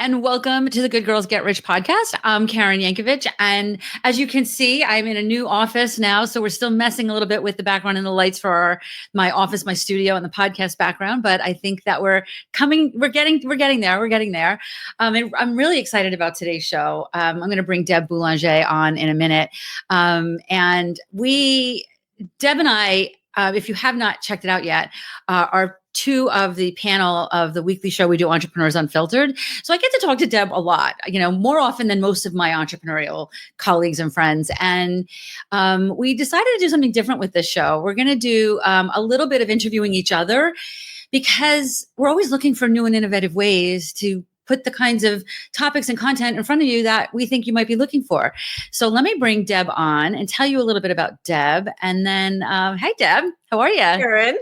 and welcome to the Good Girls Get Rich podcast. I'm Karen Yankovich, and as you can see, I'm in a new office now, so we're still messing a little bit with the background and the lights for my office, my studio, and the podcast background. But I think that we're getting there. And I'm really excited about today's show. I'm going to bring Deb Boulanger on in a minute, Deb and I, if you have not checked it out yet, are two of the panel of the weekly show we do, Entrepreneurs Unfiltered. So I get to talk to Deb a lot, more often than most of my entrepreneurial colleagues and friends. And we decided to do something different with this show. We're going to do a little bit of interviewing each other because we're always looking for new and innovative ways to put the kinds of topics and content in front of you that we think you might be looking for. So let me bring Deb on and tell you a little bit about Deb. And then, hey, Deb, how are you? Karen.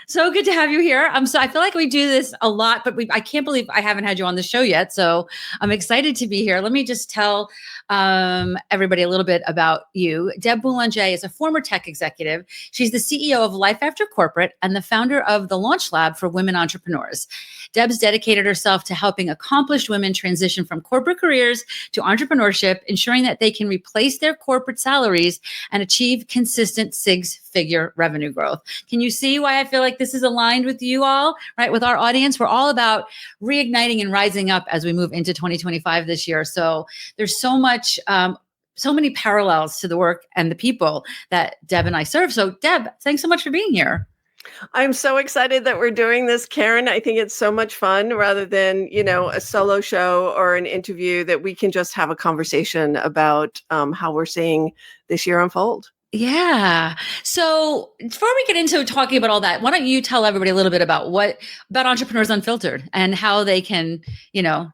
So good to have you here. I feel like we do this a lot, but I can't believe I haven't had you on the show yet. So I'm excited to be here. Let me just tell everybody a little bit about you. Deb Boulanger is a former tech executive. She's the CEO of Life After Corporate and the founder of the Launch Lab for Women Entrepreneurs. Deb's dedicated herself to helping accomplished women transition from corporate careers to entrepreneurship, ensuring that they can replace their corporate salaries and achieve consistent six-figure revenue growth. Can you see why I feel like this is aligned with you all, right? With our audience, we're all about reigniting and rising up as we move into 2025 this year. So there's so many parallels to the work and the people that Deb and I serve. So Deb, thanks so much for being here. I'm so excited that we're doing this, Karen. I think it's so much fun rather than, a solo show or an interview that we can just have a conversation about how we're seeing this year unfold. Yeah. So before we get into talking about all that, why don't you tell everybody a little bit about Entrepreneurs Unfiltered and how they can,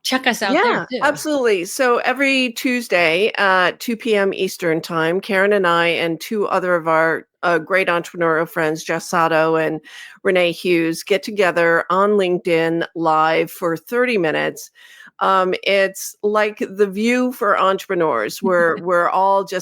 check us out there too. Absolutely. So every Tuesday at 2 p.m. Eastern time, Karen and I and two other of our great entrepreneurial friends, Jess Sato and Renee Hughes, get together on LinkedIn live for 30 minutes. It's like the View for entrepreneurs, where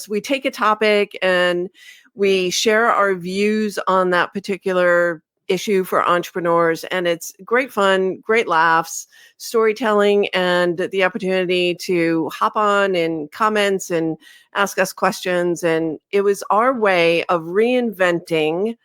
we take a topic and we share our views on that particular issue for entrepreneurs. And it's great fun, great laughs, storytelling, and the opportunity to hop on in comments and ask us questions. And it was our way of reinventing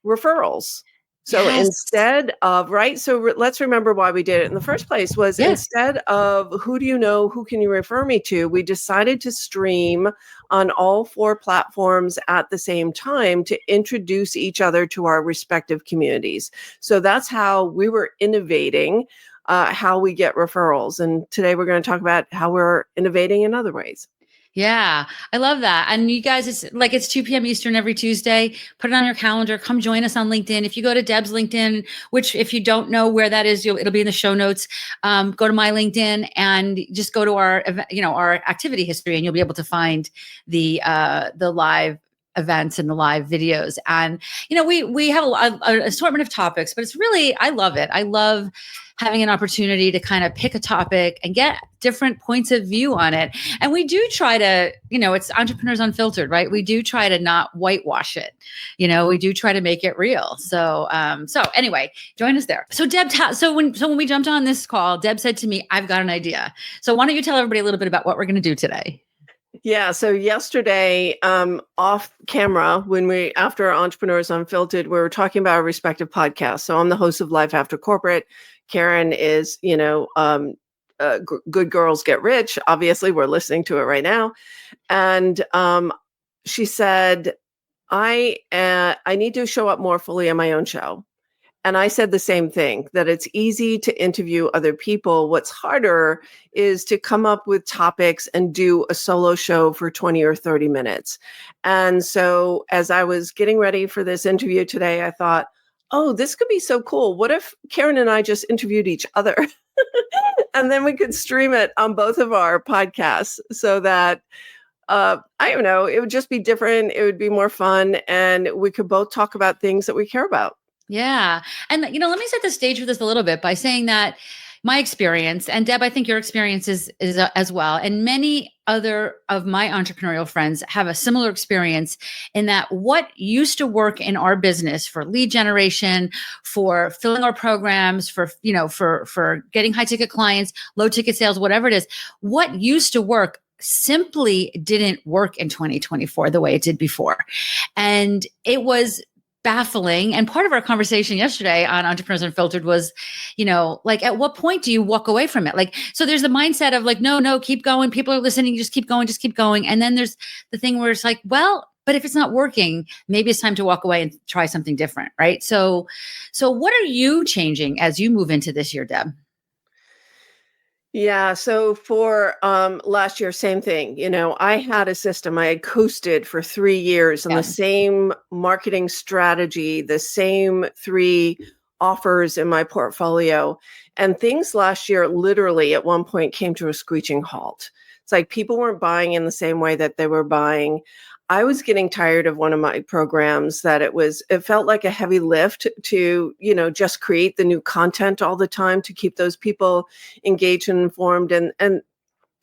referrals. So Yes. instead of, let's remember why we did it in the first place was instead of who do you know, who can you refer me to, we decided to stream on all 4 platforms at the same time to introduce each other to our respective communities. So that's how we were innovating how we get referrals. And today we're going to talk about how we're innovating in other ways. Yeah, I love that. And you guys, it's 2 p.m. Eastern every Tuesday. Put it on your calendar. Come join us on LinkedIn. If you go to Deb's LinkedIn, which if you don't know where that is, it'll be in the show notes. Go to my LinkedIn and just go to our activity history, and you'll be able to find the live events and the live videos. And we have an assortment of topics, but it's really, I love it. I love having an opportunity to kind of pick a topic and get different points of view on it. And we do try to, it's Entrepreneurs Unfiltered, right? We do try to not whitewash it. We do try to make it real. So anyway, join us there. So Deb, when we jumped on this call, Deb said to me, I've got an idea. So why don't you tell everybody a little bit about what we're going to do today? Yeah. So yesterday, off camera, after Entrepreneurs Unfiltered, we were talking about our respective podcasts. So I'm the host of Life After Corporate. Karen is, Good Girls Get Rich. Obviously, we're listening to it right now. And she said, I need to show up more fully on my own show. And I said the same thing, that it's easy to interview other people. What's harder is to come up with topics and do a solo show for 20 or 30 minutes. And so as I was getting ready for this interview today, I thought, oh, this could be so cool. What if Karen and I just interviewed each other? And then we could stream it on both of our podcasts so that, I don't know, it would just be different. It would be more fun. And we could both talk about things that we care about. Yeah. And, let me set the stage for this a little bit by saying that, my experience, and Deb, I think your experience is as well, and many other of my entrepreneurial friends have a similar experience in that what used to work in our business for lead generation, for filling our programs, for for getting high ticket clients, low ticket sales, whatever it is, what used to work simply didn't work in 2024 the way it did before. And it was baffling. And part of our conversation yesterday on Entrepreneurs Unfiltered was, like, at what point do you walk away from it? Like, so there's the mindset of like, no, keep going. People are listening. Just keep going. Just keep going. And then there's the thing where it's like, well, but if it's not working, maybe it's time to walk away and try something different. Right. So what are you changing as you move into this year, Deb? Yeah, so for last year, same thing. I had a system. I had coasted for 3 years on Yeah. the same marketing strategy, the same three offers in my portfolio. And things last year literally at one point came to a screeching halt. It's like people weren't buying in the same way that they were buying. I was getting tired of one of my programs that it felt like a heavy lift to, just create the new content all the time to keep those people engaged and informed. And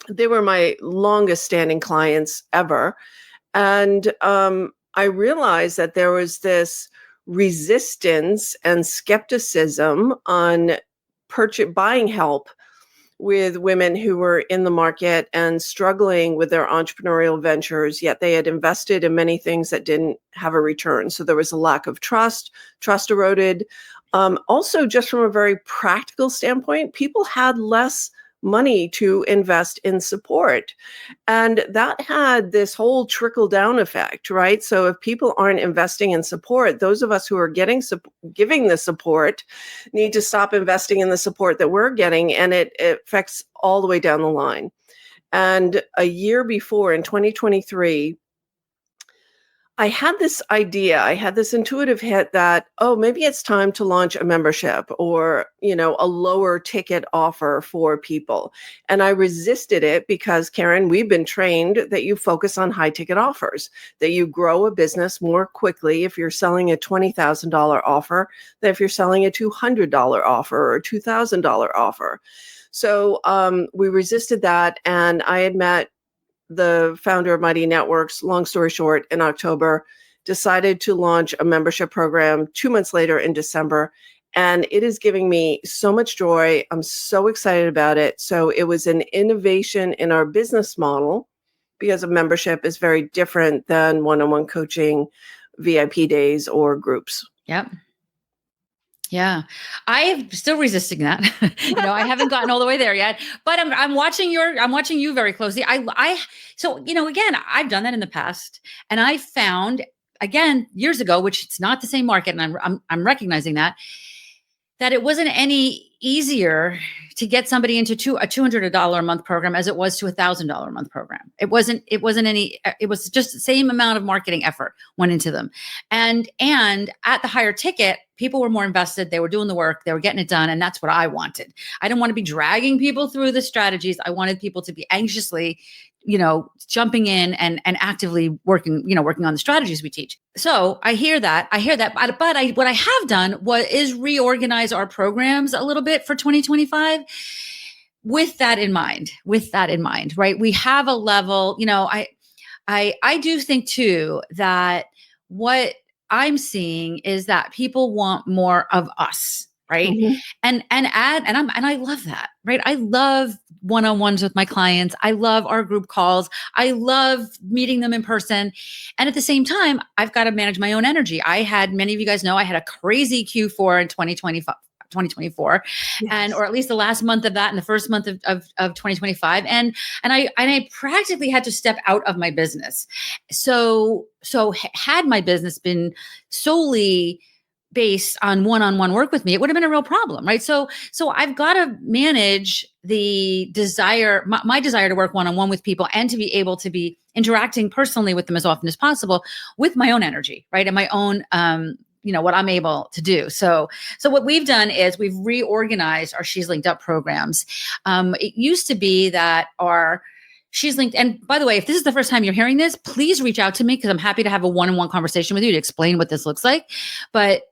they were my longest standing clients ever. And I realized that there was this resistance and skepticism on buying help with women who were in the market and struggling with their entrepreneurial ventures, yet they had invested in many things that didn't have a return. So there was a lack of trust eroded. Also, just from a very practical standpoint, people had less money to invest in support. And that had this whole trickle down effect, right? So if people aren't investing in support, those of us who are giving the support need to stop investing in the support that we're getting, and it affects all the way down the line. And a year before, in 2023, I had this idea, I had this intuitive hit that, oh, maybe it's time to launch a membership or, a lower ticket offer for people. And I resisted it because, Karen, we've been trained that you focus on high ticket offers, that you grow a business more quickly if you're selling a $20,000 offer than if you're selling a $200 offer or a $2,000 offer. So we resisted that. And I had met the founder of Mighty Networks, long story short, in October, decided to launch a membership program 2 months later in December. And it is giving me so much joy. I'm so excited about it. So it was an innovation in our business model because a membership is very different than one-on-one coaching, VIP days, or groups. Yep. Yeah, I am still resisting that. I haven't gotten all the way there yet, but I'm watching you very closely. So again, I've done that in the past, and I found again years ago, which it's not the same market, and I'm recognizing that it wasn't any easier to get somebody into a $200 a month program as it was to $1,000 a month program. It wasn't any, it was just the same amount of marketing effort went into them. And at the higher ticket, people were more invested. They were doing the work, they were getting it done. And that's what I wanted. I didn't want to be dragging people through the strategies. I wanted people to be anxiously, jumping in and actively working on the strategies we teach. So I hear that, but what I have done is reorganize our programs a little bit for 2025 with that in mind, right? We have a level, I do think too that what I'm seeing is that people want more of us, right? Mm-hmm. And I love that, right? I love one-on-ones with my clients. I love our group calls. I love meeting them in person. And at the same time, I've got to manage my own energy. Many of you guys know, I had a crazy Q4 in 2024, Yes. or at least the last month of that and the first month of 2025. And I practically had to step out of my business. So had my business been solely based on one-on-one work with me, it would have been a real problem, right? So I've got to manage the desire, my desire to work one-on-one with people and to be able to be interacting personally with them as often as possible with my own energy, right? And my own, what I'm able to do. So what we've done is we've reorganized our She's Linked Up programs. It used to be that She's Linked. And by the way, if this is the first time you're hearing this, please reach out to me because I'm happy to have a one-on-one conversation with you to explain what this looks like. But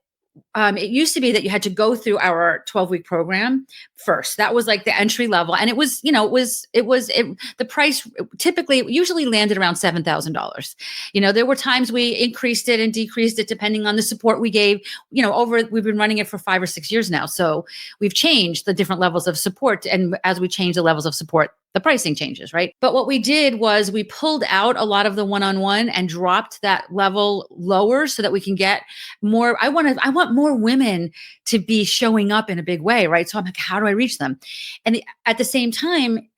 it used to be that you had to go through our 12-week program first. That was like the entry level. And it was, the price typically usually landed around $7,000. There were times we increased it and decreased it depending on the support we gave, we've been running it for 5 or 6 years now. So we've changed the different levels of support. And as we change the levels of support, the pricing changes, right? But what we did was we pulled out a lot of the one-on-one and dropped that level lower so that we can get more. I want more women to be showing up in a big way, right? So I'm like, how do I reach them? And at the same time,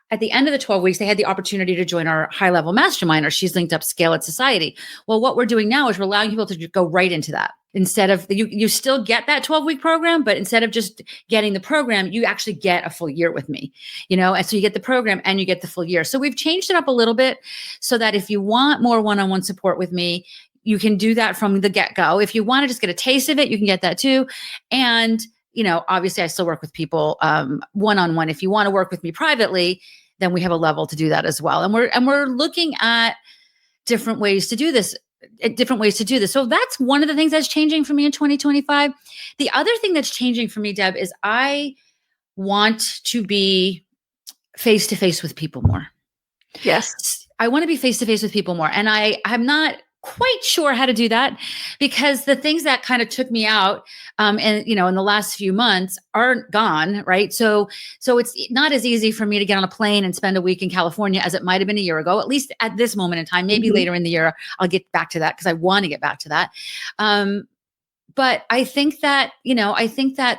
at the end of the 12 weeks, they had the opportunity to join our high level mastermind, or She's Linked Up Scale It Society. Well, what we're doing now is we're allowing people to go right into that. Instead of you still get that 12-week program, but instead of just getting the program, you actually get a full year with me, and so you get the program and you get the full year. So we've changed it up a little bit so that if you want more one-on-one support with me, you can do that from the get-go. If you want to just get a taste of it, you can get that too. And, obviously I still work with people one-on-one. If you want to work with me privately, then we have a level to do that as well. And we're looking at different ways to do this. So that's one of the things that's changing for me in 2025. The other thing that's changing for me, Deb, is I want to be face to face with people more. Yes. I want to be face to face with people more. And I'm not quite sure how to do that because the things that kind of took me out in the last few months aren't gone, right? So it's not as easy for me to get on a plane and spend a week in California as it might have been a year ago, at least at this moment in time. Maybe later in the year, I'll get back to that because I want to get back to that. But I think that,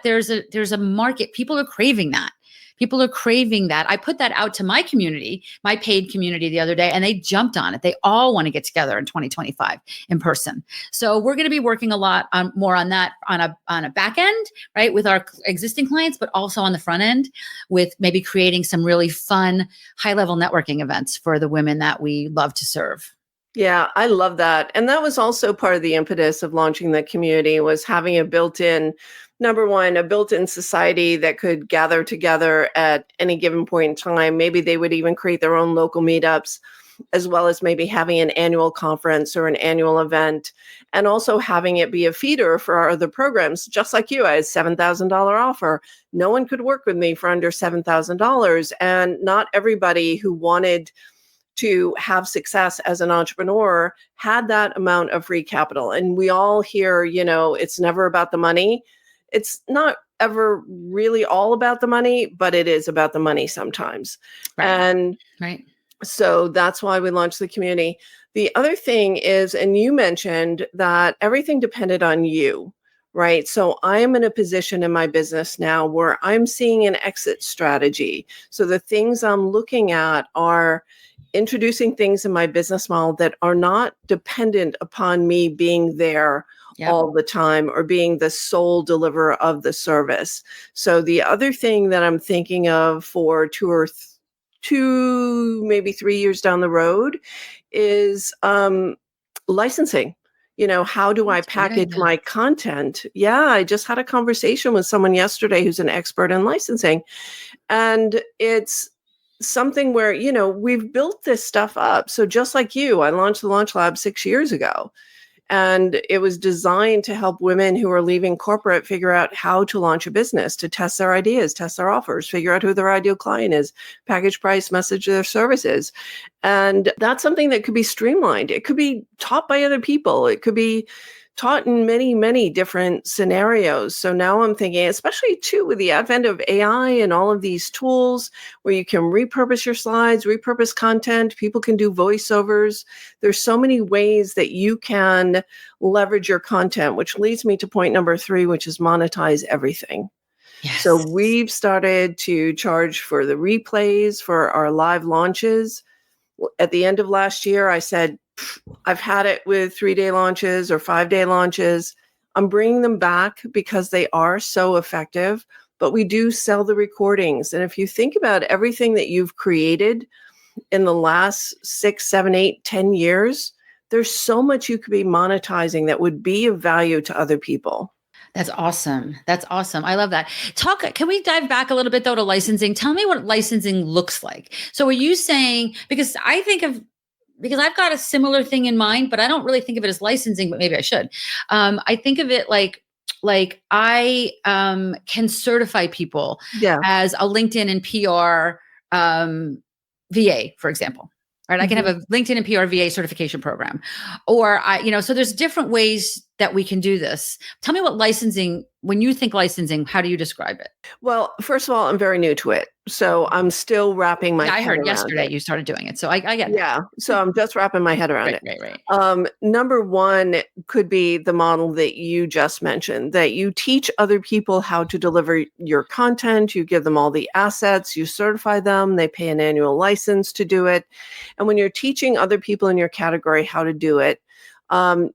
there's a market. People are craving that. People are craving that. I put that out to my community, my paid community the other day, and they jumped on it. They all want to get together in 2025 in person. So we're going to be working a lot more on that on a back end, right, with our existing clients, but also on the front end with maybe creating some really fun, high-level networking events for the women that we love to serve. Yeah, I love that. And that was also part of the impetus of launching the community, was having a built-in, number one, a built-in society that could gather together at any given point in time. Maybe they would even create their own local meetups, as well as maybe having an annual conference or an annual event, and also having it be a feeder for our other programs. Just like you, I had $7,000 offer. No one could work with me for under $7,000. And not everybody who wanted to have success as an entrepreneur had that amount of free capital. And we all hear, it's never about the money. It's not ever really all about the money, but it is about the money sometimes. Right. And right. So that's why we launched the community. The other thing is, and you mentioned that everything depended on you, right? So I am in a position in my business now where I'm seeing an exit strategy. So the things I'm looking at are introducing things in my business model that are not dependent upon me being there all the time or being the sole deliverer of the service. So the other thing that I'm thinking of for two, maybe 3 years down the road is licensing. How do I package my content? Yeah, I just had a conversation with someone yesterday who's an expert in licensing. And it's something where, we've built this stuff up. So just like you, I launched the Launch Lab 6 years ago. And it was designed to help women who are leaving corporate figure out how to launch a business, to test their ideas, test their offers, figure out who their ideal client is, package, price, message their services. And that's something that could be streamlined. It could be taught by other people. It could be taught in many, many different scenarios. So now I'm thinking, especially too, with the advent of AI and all of these tools where you can repurpose your slides, repurpose content, people can do voiceovers. There's so many ways that you can leverage your content, which leads me to point number 3, which is monetize everything. Yes. So we've started to charge for the replays for our live launches. At the end of last year, I said, I've had it with 3-day launches or 5-day launches. I'm bringing them back because they are so effective, but we do sell the recordings. And if you think about everything that you've created in the last 6, 7, 8, 10 years, there's so much you could be monetizing that would be of value to other people. That's awesome. That's awesome. I love that. Can we dive back a little bit though to licensing? Tell me what licensing looks like. So are you saying, because I've got a similar thing in mind, but I don't really think of it as licensing, but maybe I should. I think of it like like I can certify people Yeah. as a LinkedIn and PR VA, for example. Right. I can have Mhm. a LinkedIn and PR VA certification program. Or so there's different ways that we can do this. Tell me what licensing, when you think licensing, how do you describe it? Well, first of all, I'm very new to it, so I'm still wrapping my Yeah, I head heard around yesterday it. you started doing it. So I get it. Yeah, so I'm just wrapping my head around Right, it. right, right. Number one could be the model that you just mentioned, that you teach other people how to deliver your content, you give them all the assets, you certify them, they pay an annual license to do it. And when you're teaching other people in your category how to do it,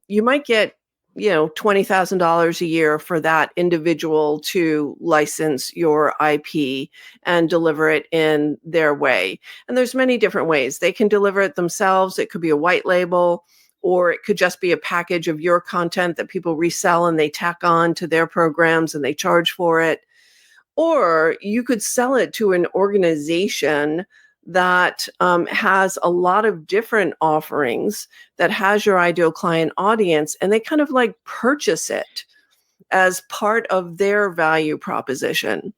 you might get $20,000 a year for that individual to license your IP and deliver it in their way. And there's many different ways. They can deliver it themselves. It could be a white label, or it could just be a package of your content that people resell and they tack on to their programs and they charge for it. Or you could sell it to an organization that has a lot of different offerings, that has your ideal client audience, and they kind of like purchase it as part of their value proposition.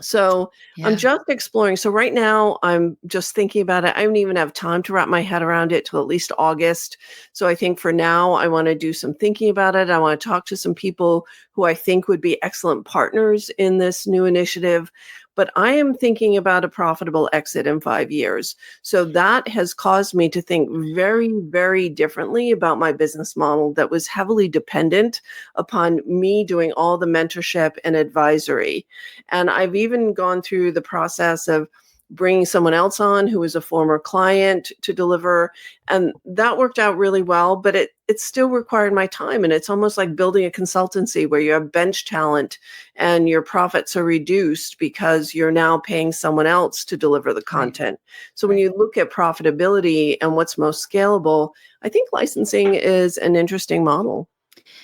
So I'm Yeah. just exploring. So right now I'm just thinking about it. I don't even have time to wrap my head around it till at least August. So I think for now I want to do some thinking about it. I want to talk to some people who I think would be excellent partners in this new initiative. But I am thinking about a profitable exit in 5 years. So that has caused me to think very, very differently about my business model that was heavily dependent upon me doing all the mentorship and advisory. And I've even gone through the process of bringing someone else on who was a former client to deliver. And that worked out really well, but it still required my time. And it's almost like building a consultancy where you have bench talent and your profits are reduced because you're now paying someone else to deliver the Right. content. So when Right. you look at profitability and what's most scalable, I think licensing is an interesting model.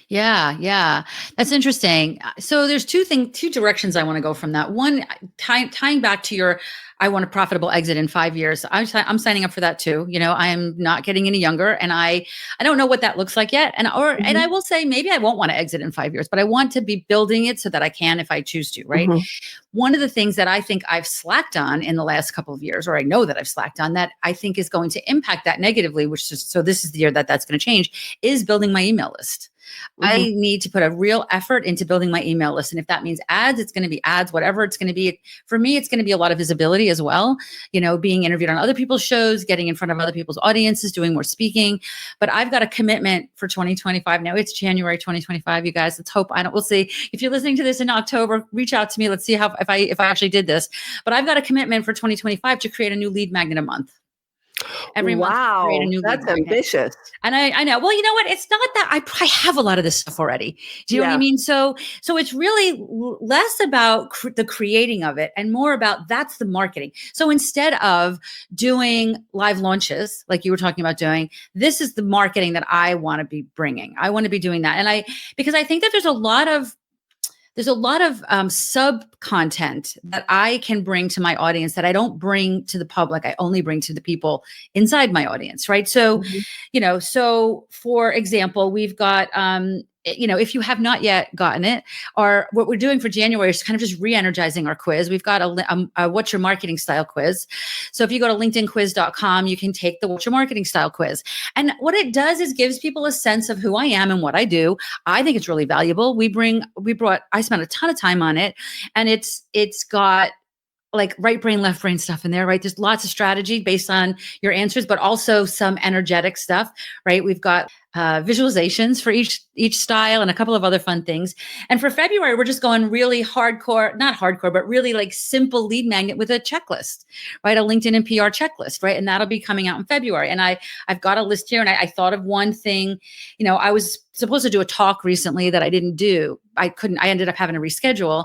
Yeah, yeah. That's interesting. So there's two directions I want to go from that. One, tying back to your, I want a profitable exit in 5 years. I'm signing up for that too. I am not getting any younger, and I don't know what that looks like yet. And I Mhm, will say maybe I won't want to exit in 5 years, but I want to be building it so that I can if I choose to. Right. mhm, One of the things that I think I've slacked on in the last couple of years, or I know that I've slacked on, that I think is going to impact that negatively, which is, so this is the year that that's going to change, is building my email list. mhm. I need to put a real effort into building my email list. And if that means ads, it's going to be ads, whatever it's going to be. For me, it's going to be a lot of visibility as well, being interviewed on other people's shows, getting in front of other people's audiences, doing more speaking. But I've got a commitment for 2025. Now it's January 2025, you guys. Let's hope we'll see. If you're listening to this in October, reach out to me. Let's see if I actually did this. But I've got a commitment for 2025 to create a new lead magnet a month. Every month, create a Wow, new lead that's magnet. ambitious. And I know. Well, you know what? It's not that I have a lot of this stuff already. Do you know what I Yeah. mean? So it's really less about the creating of it and more about that's the marketing. So instead of doing live launches like you were talking about doing, this is the marketing that I want to be bringing. I want to be doing that, because I think that there's a lot of sub content that I can bring to my audience that I don't bring to the public. I only bring to the people inside my audience, right? So, Mhm. so for example, we've got, if you have not yet gotten it, or what we're doing for January is kind of just re-energizing our quiz. We've got a what's your marketing style quiz. So if you go to linkedinquiz.com, you can take the what's your marketing style quiz. And what it does is gives people a sense of who I am and what I do. I think it's really valuable. I spent a ton of time on it, and it's got like right brain, left brain stuff in there, right? There's lots of strategy based on your answers, but also some energetic stuff, right? We've got visualizations for each style and a couple of other fun things. And for February, we're just going really hardcore, not hardcore, but really like simple lead magnet with a checklist, right? A LinkedIn and PR checklist, right? And that'll be coming out in February. And I've got a list here, and I thought of one thing. I was supposed to do a talk recently that I didn't do. I ended up having to reschedule,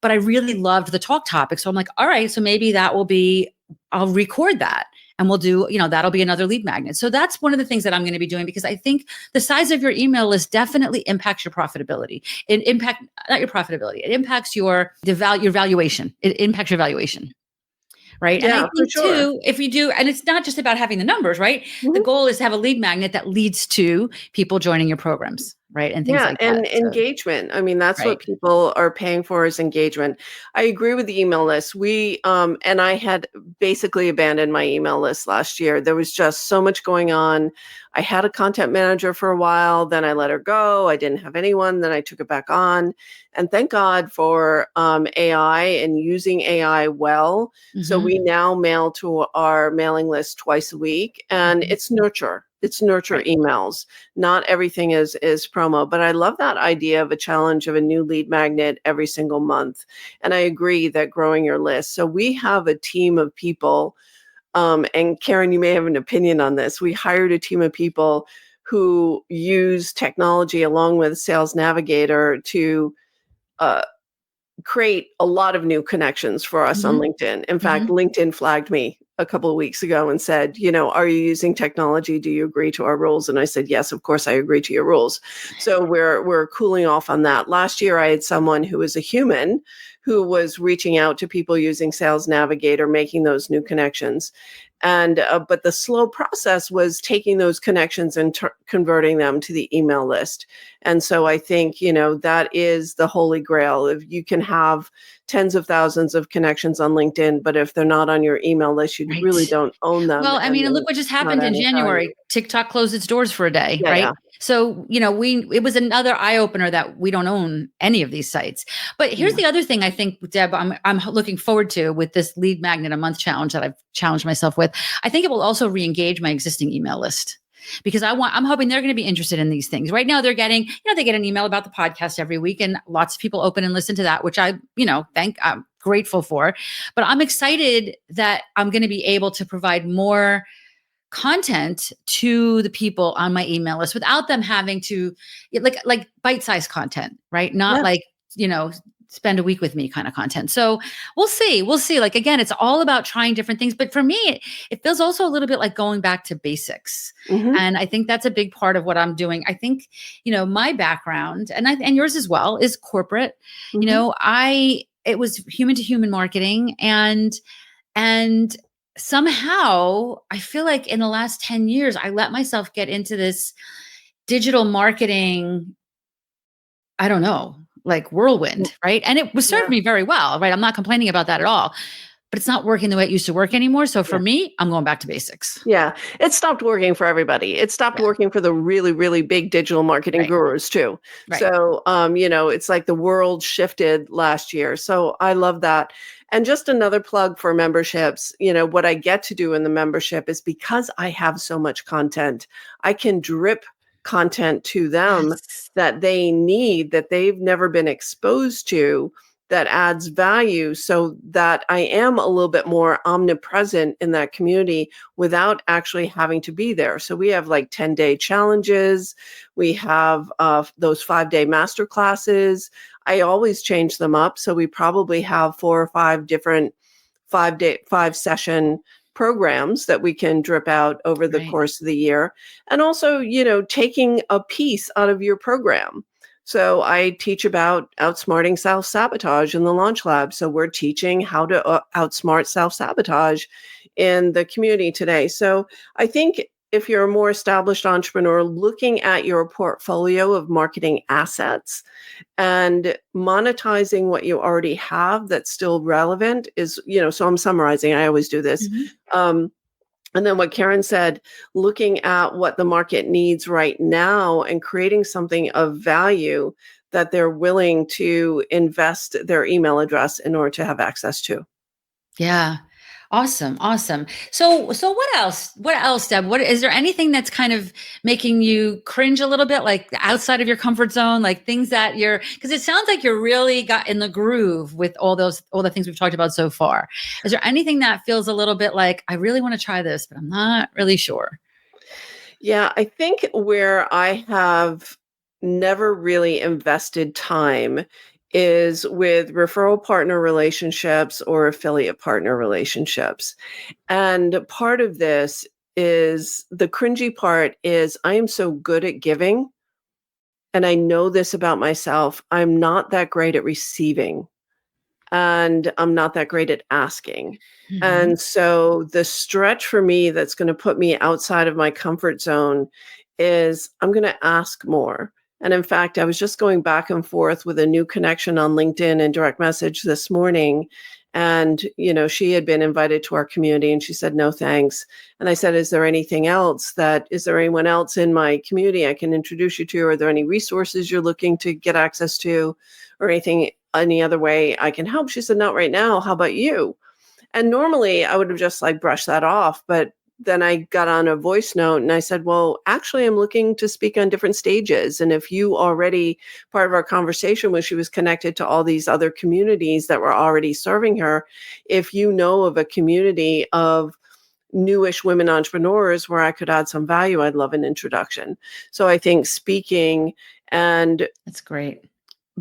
but I really loved the talk topic. So I'm like, all right, so maybe I'll record that and we'll do, that'll be another lead magnet. So that's one of the things that I'm going to be doing, because I think the size of your email list definitely impacts your profitability. Not your profitability. It impacts your valuation. It impacts your valuation. Right. And I Yeah, for think sure. too, if we do, and it's not just about having the numbers, right? The Mhm. goal is to have a lead magnet that leads to people joining your programs. right? And things Yeah, like that. and So, engagement. I mean, that's right. what people are paying for is engagement. I agree with the email list. And I had basically abandoned my email list last year. There was just so much going on. I had a content manager for a while, then I let her go. I didn't have anyone, then I took it back on. And thank God for AI and using AI well. So Hmm. we now mail to our mailing list twice a week, and Hmm. it's nurture. It's nurture Right. emails. Not everything is promo, but I love that idea of a challenge of a new lead magnet every single month. And I agree that growing your list. So we have a team of people, and Karen, you may have an opinion on this. We hired a team of people who use technology along with Sales Navigator to uh, create a lot of new connections for us on Hmm. LinkedIn. In fact, Hmm. LinkedIn flagged me a couple of weeks ago and said, are you using technology? Do you agree to our rules? And I said, yes, of course I agree to your rules. So we're cooling off on that. Last year I had someone who was a human who was reaching out to people using Sales Navigator, making those new connections. And but the slow process was taking those connections and converting them to the email list. And so I think, that is the holy grail. If you can have tens of thousands of connections on LinkedIn, but if they're not on your email list, you really Right. don't own them, Well, I and mean, and they're look what just not happened in adding value. January. TikTok closed its doors for a day, Yeah, right? yeah. So, it was another eye opener that we don't own any of these sites. But here's Yeah. the other thing I think, Deb, I'm looking forward to with this lead magnet a month challenge that I've challenged myself with. I think it will also re-engage my existing email list because I'm hoping they're going to be interested in these things. Right now they're getting, they get an email about the podcast every week and lots of people open and listen to that, which I'm grateful for. But I'm excited that I'm going to be able to provide more content to the people on my email list without them having to like bite-sized content, right? Not Yeah. like, spend a week with me kind of content. So we'll see. Like, again, it's all about trying different things. But for me, it feels also a little bit like going back to basics. Hmm. And I think that's a big part of what I'm doing. I think, my background and yours as well is corporate. Hmm. It was human to human marketing and somehow I feel like in the last 10 years, I let myself get into this digital marketing, I don't know, like whirlwind, right? And it was served Yeah. me very well, right? I'm not complaining about that at all, but it's not working the way it used to work anymore. So for Yeah. me, I'm going back to basics. Yeah, it stopped working for everybody. It stopped Yeah. working for the really, really big digital marketing Right. gurus too. Right. So, it's like the world shifted last year. So I love that. And just another plug for memberships. What I get to do in the membership is because I have so much content, I can drip content to them Yes. that they need, that they've never been exposed to, that adds value so that I am a little bit more omnipresent in that community without actually having to be there. So we have like 10-day challenges. We have those 5-day master classes. I always change them up. So we probably have 4 or 5 different 5 session programs that we can drip out over the Right. course of the year. And also, taking a piece out of your program. So I teach about outsmarting self-sabotage in the Launch Lab. So we're teaching how to outsmart self-sabotage in the community today. So I think if you're a more established entrepreneur, looking at your portfolio of marketing assets and monetizing what you already have that's still relevant is, so I'm summarizing, I always do this. Mhm. Um, and then what Karen said, looking at what the market needs right now and creating something of value that they're willing to invest their email address in order to have access to. Yeah. Awesome. Awesome. So what else? What else, Deb? What is there anything that's kind of making you cringe a little bit, like outside of your comfort zone, like things that because it sounds like you're really got in the groove with all the things we've talked about so far. Is there anything that feels a little bit like, I really want to try this, but I'm not really sure? Yeah, I think where I have never really invested time is with referral partner relationships or affiliate partner relationships. And part of this is the cringy part is I am so good at giving. And I know this about myself. I'm not that great at receiving, and I'm not that great at asking. Mhm. And so the stretch for me that's going to put me outside of my comfort zone is I'm going to ask more And in fact, I was just going back and forth with a new connection on LinkedIn and direct message this morning. And, she had been invited to our community and she said, no, thanks. And I said, is there anyone else in my community I can introduce you to? Are there any resources you're looking to get access to or any other way I can help? She said, not right now. How about you? And normally I would have just brushed that off, but then I got on a voice note and I said, well, actually, I'm looking to speak on different stages. And if you already, part of our conversation was she was connected to all these other communities that were already serving her. If you know of a community of newish women entrepreneurs where I could add some value, I'd love an introduction. So I think speaking and That's great.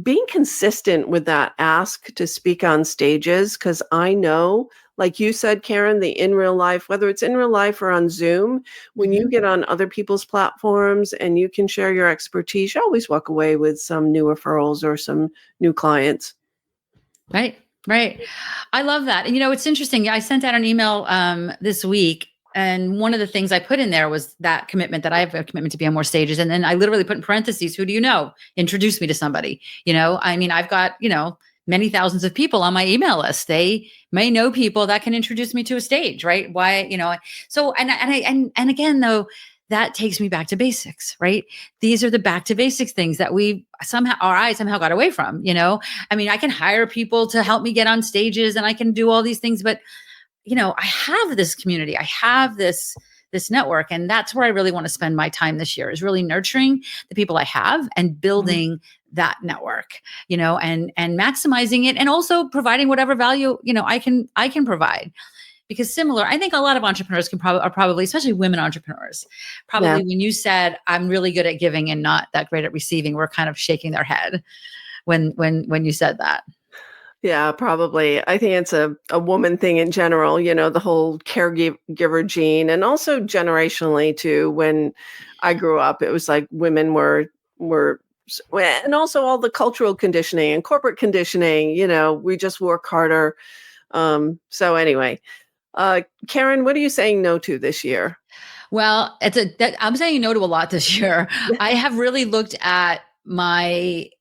being consistent with that ask to speak on stages, because I know, like you said, Karen, in real life, whether it's in real life or on Zoom, when you get on other people's platforms and you can share your expertise, you always walk away with some new referrals or some new clients. Right. I love that. And it's interesting. I sent out an email this week, and one of the things I put in there was that commitment that I have a commitment to be on more stages. And then I literally put in parentheses, who do you know? Introduce me to somebody. I've got, many thousands of people on my email list. They may know people that can introduce me to a stage, right? Why, so, and again, though, that takes me back to basics, right? These are the back to basics things that I somehow got away from, I can hire people to help me get on stages and I can do all these things, but I have this community, I have this network, and that's where I really want to spend my time this year, is really nurturing the people I have and building that network, and maximizing it, and also providing whatever value, I can provide. Because I think a lot of entrepreneurs are probably, especially women entrepreneurs, probably when you said, I'm really good at giving and not that great at receiving, we're kind of shaking their head when you said that. Yeah, probably. I think it's a woman thing in general, the whole caregiver gene, and also generationally too. When I grew up, it was like women were, and also all the cultural conditioning and corporate conditioning, we just work harder. So anyway, Karen, what are you saying no to this year? Well, I'm saying no to a lot this year. I have really looked at my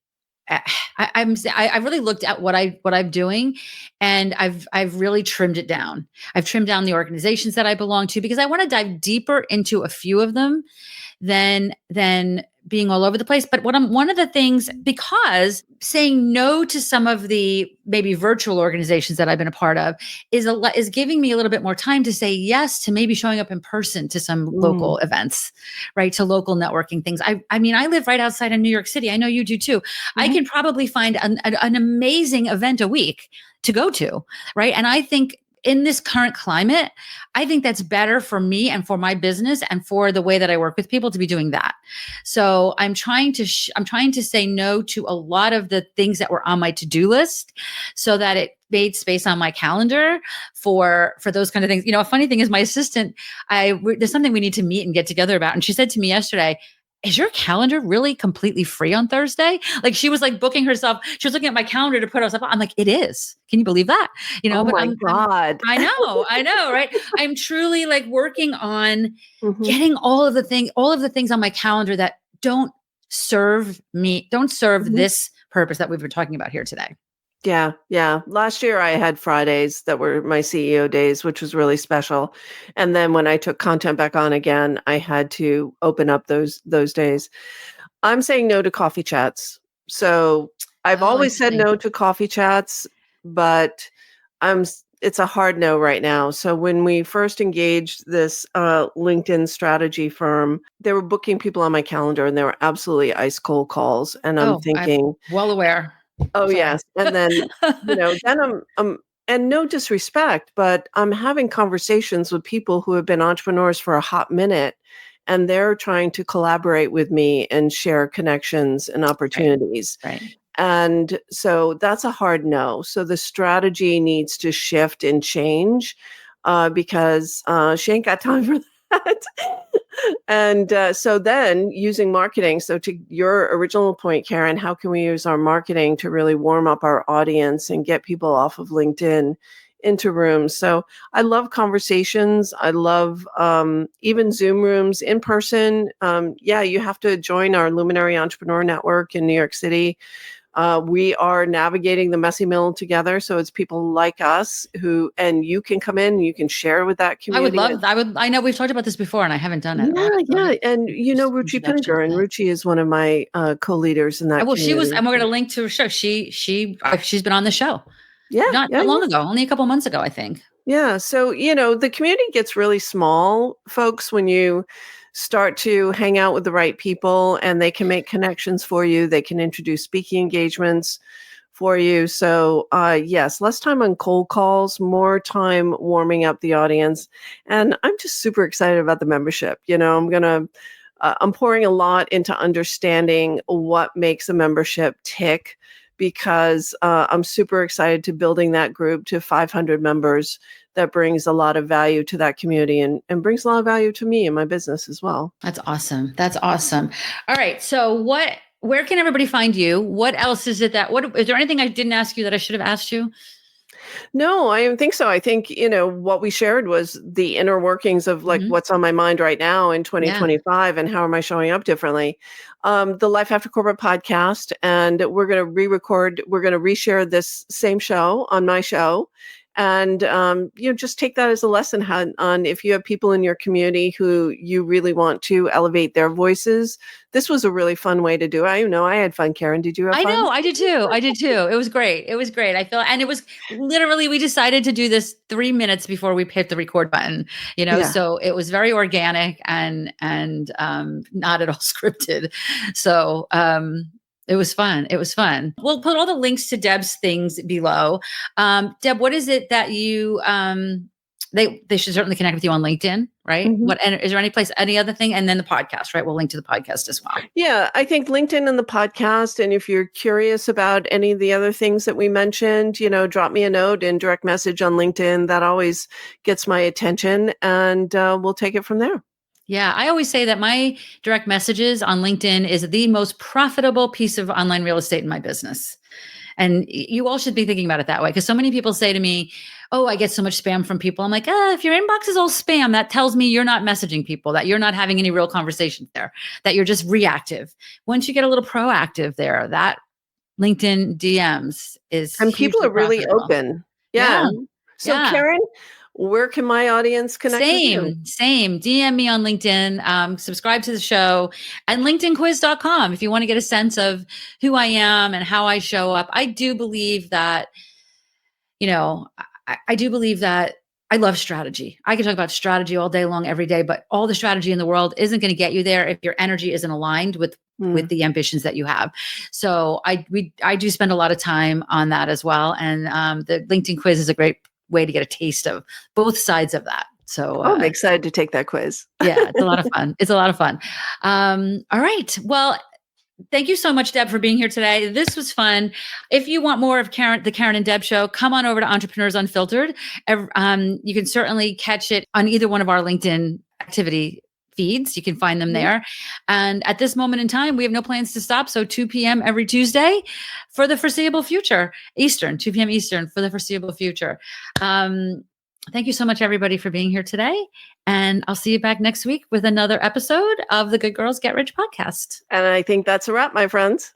I've really looked at what I'm doing, and I've really trimmed it down. I've trimmed down the organizations that I belong to, because I want to dive deeper into a few of them than being all over the place. But one of the things, because saying no to some of the maybe virtual organizations that I've been a part of is giving me a little bit more time to say yes to maybe showing up in person to some local events, right? To local networking things. I mean, I live right outside of New York City. I know you do too. I can probably find an amazing event a week to go to, right? And I think in this current climate, I think that's better for me and for my business and for the way that I work with people to be doing that. So I'm trying to say no to a lot of the things that were on my to-do list, so that it made space on my calendar for those kind of things. A funny thing is, my assistant, there's something we need to meet and get together about, and she said to me yesterday, is your calendar really completely free on Thursday? Like, she was booking herself. She was looking at my calendar to put herself on. I'm like, it is. Can you believe that? Oh but my God. I know, right? I'm truly working on getting all of the things on my calendar that don't serve me, don't serve this purpose that we've been talking about here today. Yeah. Last year I had Fridays that were my CEO days, which was really special. And then when I took content back on again, I had to open up those days. I'm saying no to coffee chats. So I've always said no to coffee chats, but it's a hard no right now. So when we first engaged this LinkedIn strategy firm, they were booking people on my calendar, and they were absolutely ice cold calls. And I'm thinking, I'm well aware. oh, Sorry. yes. And then, then and no disrespect, but I'm having conversations with people who have been entrepreneurs for a hot minute, and they're trying to collaborate with me and share connections and opportunities. Right. And so that's a hard no. So the strategy needs to shift and change, because she ain't got time for that. And so then using marketing. So to your original point, Karen, how can we use our marketing to really warm up our audience and get people off of LinkedIn into rooms. So I love conversations. I love even Zoom rooms in person. Yeah, you have to join our Luminary Entrepreneur Network in New York City. We are navigating the messy middle together. So it's people like us and you can come in, you can share with that community. I know we've talked about this before and I haven't done it. Yeah. And Ruchi Pinniger, and Ruchi is one of my co-leaders in that community. And we're going to link to her show. She's been on the show. Yeah. Not long ago, only a couple months ago, I think. Yeah. So, the community gets really small, folks, when you start to hang out with the right people, and they can make connections for you. They can introduce speaking engagements for you. So, yes, less time on cold calls, more time warming up the audience. And I'm just super excited about the membership. I'm pouring a lot into understanding what makes a membership tick, because I'm super excited to building that group to 500 members. That brings a lot of value to that community and brings a lot of value to me and my business as well. That's awesome. All right. So where can everybody find you? What else is it is there anything I didn't ask you that I should have asked you? No, I don't think so. I think, what we shared was the inner workings of what's on my mind right now in 2025 and how am I showing up differently. The Life After Corporate podcast, and we're going to re-record, we're going to reshare this same show on my show. And, just take that as a lesson on if you have people in your community who you really want to elevate their voices. This was a really fun way to do it. I know I had fun. Karen, did you have fun? I know, I did too. It was great. I feel, and it was literally, we decided to do this 3 minutes before we hit the record button, so it was very organic and not at all scripted. So, it was fun. We'll put all the links to Deb's things below. Deb, what is it that you, they should certainly connect with you on LinkedIn, right? Mm-hmm. And is there any other thing? And then the podcast, right? We'll link to the podcast as well. Yeah, I think LinkedIn and the podcast. And if you're curious about any of the other things that we mentioned, drop me a note and direct message on LinkedIn. That always gets my attention, and we'll take it from there. Yeah, I always say that my direct messages on LinkedIn is the most profitable piece of online real estate in my business. And you all should be thinking about it that way, because so many people say to me, oh, I get so much spam from people. I'm like, if your inbox is all spam, that tells me you're not messaging people, that you're not having any real conversations there, that you're just reactive. Once you get a little proactive there, that LinkedIn DMs is and people are really profitable. Open. Yeah. So Karen, where can my audience connect with you? Same. DM me on LinkedIn, subscribe to the show, and LinkedInquiz.com if you want to get a sense of who I am and how I show up. I do believe that, I love strategy. I can talk about strategy all day long, every day, but all the strategy in the world isn't going to get you there if your energy isn't aligned with the ambitions that you have. So I do spend a lot of time on that as well. And the LinkedIn quiz is a great way to get a taste of both sides of that. So I'm excited to take that quiz. Yeah, it's a lot of fun. All right. Well, thank you so much, Deb, for being here today. This was fun. If you want more of the Karen and Deb show, come on over to Entrepreneurs Unfiltered. You can certainly catch it on either one of our LinkedIn activity feeds. You can find them there. And at this moment in time, we have no plans to stop. So 2 p.m. every Tuesday for the foreseeable future, Eastern, 2 p.m. Eastern for the foreseeable future. Thank you so much, everybody, for being here today. And I'll see you back next week with another episode of the Good Girls Get Rich podcast. And I think that's a wrap, my friends.